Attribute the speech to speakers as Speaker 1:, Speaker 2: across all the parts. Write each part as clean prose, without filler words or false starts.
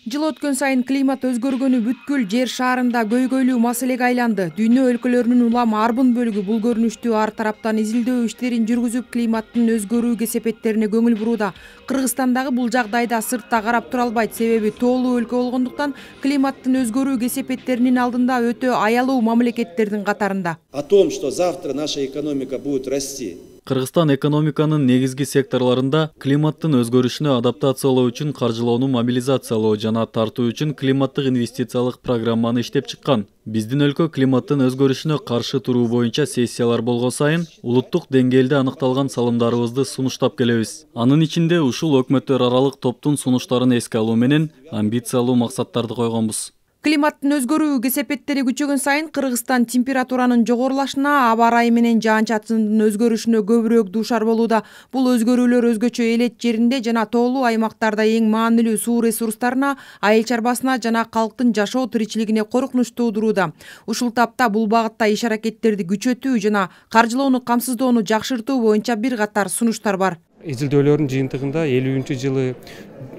Speaker 1: Жыл өткөн сайын климат өзгөргөнү бүткүл жер шаарында көйгөйлүү маселеге айланды. Дүйнө өлкөлөрүнүн улам арбын бөлүгү бул көрүнүштү ар тараптан изилдөө иштерин жүргүзүп, климаттын өзгөрүү кесепеттерине көңүл бурууда. Кыргызстандагы бул жагдайда сыртта карап тура албайт, себеби тоолуу өлкө болгондуктан климаттын өзгөрүү кесепеттеринин алдында өтө аялуу мамлекеттердин катарында.
Speaker 2: О том, что завтра наша экономика будет расти.
Speaker 3: Кыргызстан экономиканын негизги секторлорунда климаттын өзгөрүшүнө адаптациялоо үчүн каржылоону мобилизациялоо жана тартуу үчүн климаттык инвестициялык программаны иштеп чыккан. Биздин өлкө климаттын өзгөрүшүнө каршы туруу боюнча сессиялар болгон сайын улуттук деңгээлде аныкталган салымдарыбызды сунуштап келебиз. Анын ичинде ушул өкмөттөр аралык топтун сунуштарын эске алуу менен амбициялуу максаттарды койгонбуз.
Speaker 1: Климаттын өзгөрүү кесепеттери күчөгөн сайын Кыргызстан температуранын жогорулашына, аба ырайы менен жаан-чачындын өзгөрүшүнө көбүрөөк дуушар болууда. Бул өзгөрүүлөр өзгөчө элет жеринде жана тоолуу аймактарда эң маанилүү суу ресурстарына, айыл чарбасына жана калктын жашоо тиричилигине коркунуч туудурууда. Ушул тапта бул багытта иш-аракеттерди күчөтүү жана каржылоону камсыздоону жакшыртуу боюнча бир катар сунуштар бар.
Speaker 4: Изилдөөлөрдүн жыйынтыгында 50-жылы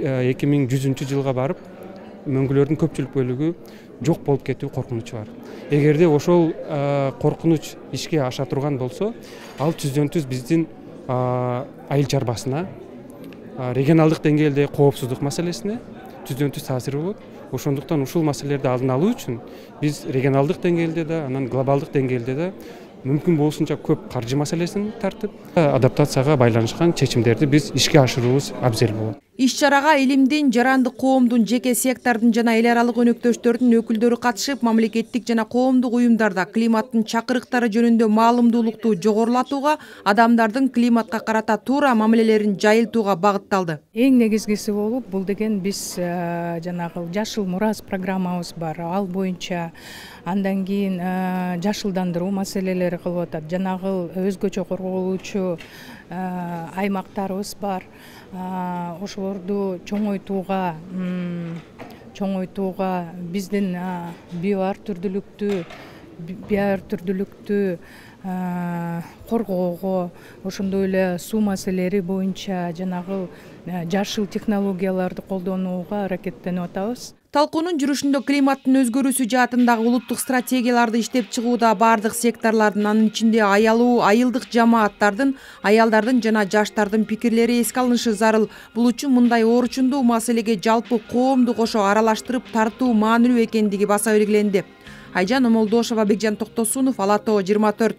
Speaker 4: 2100 жылга барып мөңгүлөрдүн көпчүлүк бөлүгү жок болуп кетүү коркунучу бар. Эгерде ошол коркунуч ишке аша турган болсо, ал түздөн-түз биздин айыл чарбасына, регионалдык деңгээлде коопсуздук маселесине түздөн-түз таасир болот. Ошондуктан ушул маселелерди алдын алуу үчүн биз регионалдык деңгээлде да, анан глобалдык деңгээлде да мүмкүн болушунча көп каржы маселесин тартып, адаптацияга байланышкан чечимдерди биз ишке ашыруубуз абзел болот.
Speaker 1: Иш-чарага илимдин, жарандык коомдун, жеке сектордун жана эл аралык өнөктөштөрдүн өкүлдөрү катышып, мамлекеттик жана коомдук уюмдарда климаттын чакырыктары жөнүндө маалымдуулукту жогорулатууга, адамдардын климатка карата туура мамилелерин жайылтууга багытталды.
Speaker 5: Эң негизгиси болуп, бул деген биз жанагы жашыл мурас программабыз бар. Ал боюнча андан кийин жашылдандыруу маселелери кылып атат. Жанагы өзгөчө корголуучу аймактарыбыз бар. Ошолорду чоңойтууга биздин био ар түрдүүлүктү коргоого, ошондой эле суу маселелери боюнча жанагы жашыл технологияларды колдонууга аракеттенип атабыз.
Speaker 1: Талкуунун жүрүшүндө климаттын өзгөрүүсү жаатындагы улуттук стратегияларды иштеп чыгууда бардык секторлордун, анын ичинде аялуу айылдык жамааттардын, аялдардын жана жаштардын пикирлери эске алынышы зарыл. Бул үчүн мындай оорчундуу маселеге жалпы коомду кошо аралаштырып тартуу маанилүү экендиги баса белгиленди. Айжан Омолдошова, Бекжан Токтосунов, Ала Тоо 24.